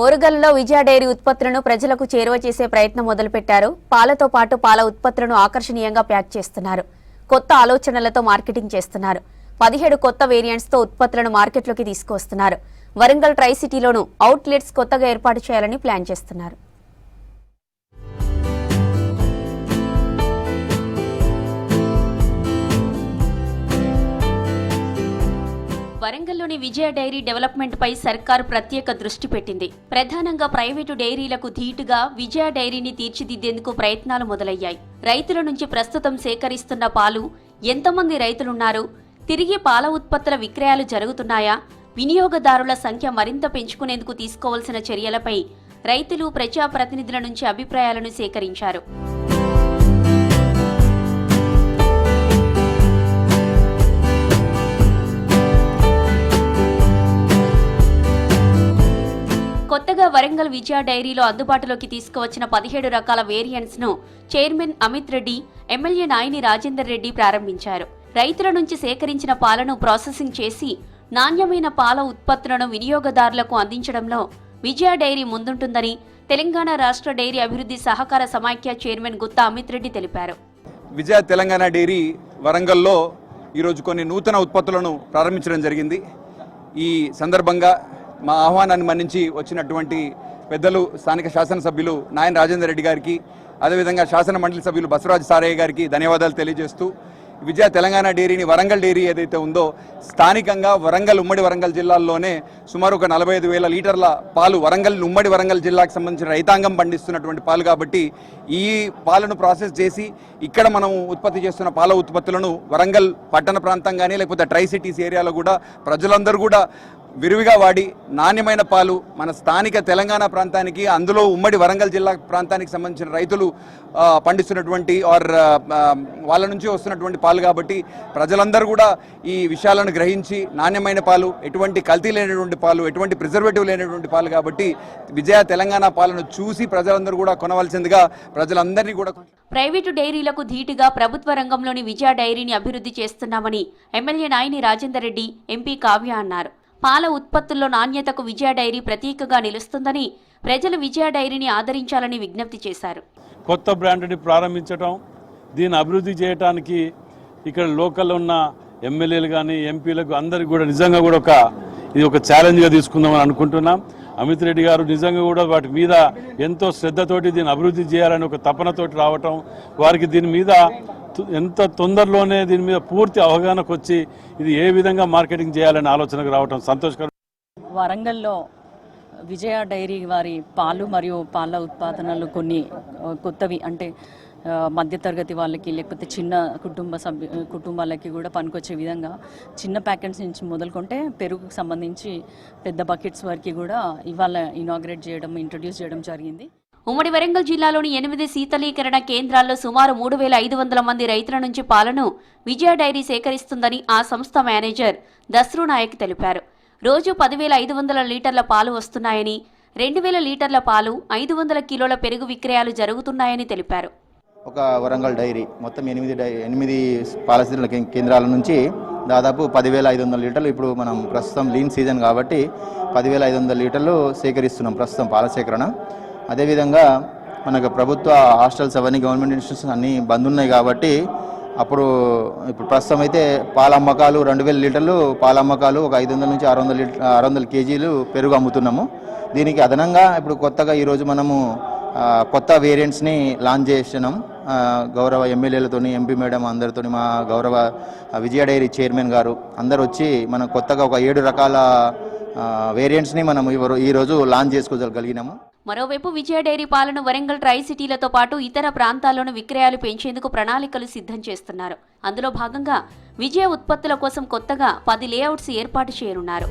ఓరుగల్లులో విజయ dairy ఉత్పత్తులను ప్రజలకు చేరువ చేసే ప్రయత్నం మొదలుపెట్టారు. పాలతో పాటు పాల ఉత్పత్తులను ఆకర్షణీయంగా ప్యాక్ చేస్తున్నారు. కొత్త ఆలోచనలతో మార్కెటింగ్ చేస్తున్నారు. 17 కొత్త వేరియంట్స్ తో ఉత్పత్తులను మార్కెట్లోకి తీసుకువస్తున్నారు. వరంగల్ ట్రై సిటీలోనూ అవుట్లెట్స్ కొత్తగా ఏర్పాటు చేయాలని ప్లాన్ చేస్తున్నారు. వరంగల్లోని విజయ డైరీ డెవలప్మెంట్ పై సర్కార్ ప్రత్యేక దృష్టి పెట్టింది. ప్రధానంగా ప్రైవేటు డైరీలకు ధీటుగా విజయ డైరీని తీర్చిదిద్దేందుకు ప్రయత్నాలు మొదలయ్యాయి. రైతుల నుంచి ప్రస్తుతం సేకరిస్తున్న పాలు ఎంతమంది రైతులున్నారు, తిరిగి పాల ఉత్పత్తుల విక్రయాలు జరుగుతున్నాయా, వినియోగదారుల సంఖ్య మరింత పెంచుకునేందుకు తీసుకోవాల్సిన చర్యలపై రైతులు ప్రజాప్రతినిధుల నుంచి అభిప్రాయాలను సేకరించారు. కొత్తగా వరంగల్ విజయ డైరీలో అందుబాటులోకి తీసుకువచ్చిన 17 రకాల వేరియంట్స్ ను చైర్మన్ అమిత్ రెడ్డి, ఎమ్మెల్యే నాయని రాజేందర్ రెడ్డి ప్రారంభించారు. రైతుల నుంచి సేకరించిన పాలను ప్రాసెసింగ్ చేసి నాణ్యమైన పాల ఉత్పత్తులను వినియోగదారులకు అందించడంలో విజయ డైరీ ముందుంటుందని తెలంగాణ రాష్ట్ర డైరీ అభివృద్ధి సహకార సమాఖ్య చైర్మన్ గుత్తా అమిత్ రెడ్డి తెలిపారు. విజయ తెలంగాణ డైరీ వరంగల్లో ఈరోజు కొన్ని నూతన ఉత్పత్తులను ప్రారంభించడం జరిగింది. ఈ సందర్భంగా మా ఆహ్వానాన్ని మన్నించి వచ్చినటువంటి పెద్దలు స్థానిక శాసనసభ్యులు నాయని రాజేందర్ రెడ్డి గారికి, అదేవిధంగా శాసన మండలి సభ్యులు బసవరాజ్ సారయ్య గారికి ధన్యవాదాలు తెలియజేస్తూ, విజయ తెలంగాణ డైరీని వరంగల్ డైరీ ఏదైతే ఉందో స్థానికంగా వరంగల్ ఉమ్మడి వరంగల్ జిల్లాల్లోనే సుమారు ఒక 45,000 లీటర్ల పాలు ఉమ్మడి వరంగల్ జిల్లాకు సంబంధించిన రైతాంగం పండిస్తున్నటువంటి పాలు కాబట్టి ఈ పాలను ప్రాసెస్ చేసి ఇక్కడ మనం ఉత్పత్తి చేస్తున్న పాల ఉత్పత్తులను వరంగల్ పట్టణ ప్రాంతం కానీ లేకపోతే ట్రై సిటీస్ ఏరియాలో కూడా ప్రజలందరూ కూడా విరివిగా వాడి నాణ్యమైన పాలు మన స్థానిక తెలంగాణ ప్రాంతానికి, అందులో ఉమ్మడి వరంగల్ జిల్లా ప్రాంతానికి సంబంధించిన రైతులు పండిస్తున్నటువంటి వాళ్ళ నుంచి వస్తున్నటువంటి పాలు కాబట్టి ప్రజలందరూ కూడా ఈ విషయాలను గ్రహించి నాణ్యమైన పాలు, ఎటువంటి కల్తీ లేనటువంటి పాలు, ఎటువంటి ప్రిజర్వేటివ్ లేనటువంటి పాలు కాబట్టి విజయ తెలంగాణ పాలను చూసి ప్రజలందరూ కూడా కొనవలసిందిగా ప్రజలందరినీ కూడా. ప్రైవేటు డైరీలకు ధీటుగా ప్రభుత్వ రంగంలోని విజయ డైరీని అభివృద్ధి చేస్తున్నామని ఎమ్మెల్యే నాయని రాజేందర్ రెడ్డి, ఎంపీ కావ్య అన్నారు. పాల ఉత్పత్తుల్లో నాణ్యతకు విజయ డైరీ ప్రతీకగా నిలుస్తుందని, ప్రజలు విజయ డైరీని ఆదరించాలని విజ్ఞప్తి చేశారు. కొత్త బ్రాండ్ని ప్రారంభించడం, దీన్ని అభివృద్ధి చేయడానికి ఇక్కడ లోకల్లో ఉన్న ఎమ్మెల్యేలు కానీ ఎంపీలకు అందరికీ కూడా నిజంగా కూడా ఇది ఒక ఛాలెంజ్గా తీసుకుందామని అనుకుంటున్నాం. అమిత్ రెడ్డి గారు నిజంగా కూడా వాటి మీద ఎంతో శ్రద్ధతోటి దీన్ని అభివృద్ధి చేయాలని ఒక తపనతోటి రావటం, వారికి దీని మీద ఎంత తొందరలోనే దీని మీద పూర్తి అవగాహనకు వచ్చి ఇది ఏ విధంగా మార్కెటింగ్ చేయాలనే ఆలోచనకు రావడం సంతోషకరం. వరంగల్లో విజయ డైరీ వారి పాలు మరియు పాల ఉత్పాదనలు కొన్ని కొత్తవి, అంటే మధ్యతరగతి వాళ్ళకి లేకపోతే చిన్న కుటుంబాలకి కూడా పనికొచ్చే విధంగా చిన్న ప్యాకెట్స్ నుంచి మొదలుకుంటే పెరుగుకు సంబంధించి పెద్ద బకెట్స్ వరకు కూడా ఇవాళ ఇంట్రడ్యూస్ చేయడం జరిగింది. ఉమ్మడి వరంగల్ జిల్లాలోని 8 శీతలీకరణ కేంద్రాల్లో సుమారు 3,500 మంది రైతుల నుంచి పాలను విజయ డైరీ సేకరిస్తుందని ఆ సంస్థ మేనేజర్ దస్రు నాయక్ తెలిపారు. రోజు 10,500 లీటర్ల పాలు వస్తున్నాయని, 2,000 లీటర్ల పాలు, 500 కిలోల పెరుగు విక్రయాలు జరుగుతున్నాయని తెలిపారు. ఒక వరంగల్ డైరీ మొత్తం 8 పాల కేంద్రాల నుంచి దాదాపు 10,500 లీటర్లు, ఇప్పుడు మనం ప్రస్తుతం లీన్ సీజన్ కాబట్టి 10,500 లీటర్లు సేకరిస్తున్నాం ప్రస్తుతం పాల సేకరణ. అదేవిధంగా మనకు ప్రభుత్వ హాస్టల్స్ అవన్నీ గవర్నమెంట్ ఇన్స్టిట్యూషన్స్ అన్నీ బంద్ ఉన్నాయి కాబట్టి ఇప్పుడు ప్రస్తుతం అయితే పాల అమ్మకాలు 2,000 లీటర్లు పాల అమ్మకాలు, ఒక 500 నుంచి 600 కేజీలు పెరుగు అమ్ముతున్నాము. దీనికి అదనంగా ఇప్పుడు కొత్తగా ఈరోజు మనము కొత్త వేరియంట్స్ని లాంచ్ చేసినాం. గౌరవ ఎమ్మెల్యేలతోని, ఎంపీ మేడం అందరితోని, మా గౌరవ విజయ డైరీ చైర్మన్ గారు అందరు వచ్చి మనం కొత్తగా ఒక 7 రకాల వేరియంట్స్ని మనం ఈరోజు లాంచ్ చేసుకోగలిగినాము. మరోవైపు విజయ డైరీ పాలను వరంగల్ ట్రై సిటీలతో పాటు ఇతర ప్రాంతాల్లోనూ విక్రయాలు పెంచేందుకు ప్రణాళికలు సిద్ధం చేస్తున్నారు. అందులో భాగంగా విజయ ఉత్పత్తుల కోసం కొత్తగా 10 లేఅవుట్స్ ఏర్పాటు చేయనున్నారు.